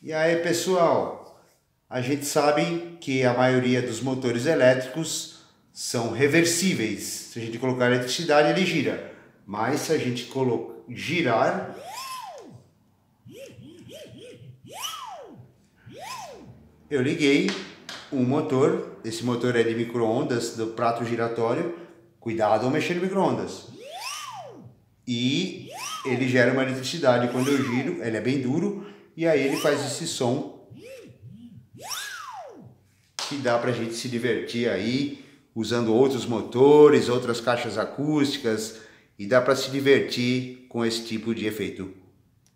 E aí, pessoal, a gente sabe que a maioria dos motores elétricos são reversíveis. Se a gente colocar eletricidade, ele gira. Mas se a gente girar, eu liguei um motor. Esse motor é de micro-ondas do prato giratório. Cuidado ao mexer no micro-ondas. E ele gera uma eletricidade quando eu giro. Ele é bem duro e aí ele faz esse som que dá pra gente se divertir aí usando outros motores, outras caixas acústicas, e dá para se divertir com esse tipo de efeito.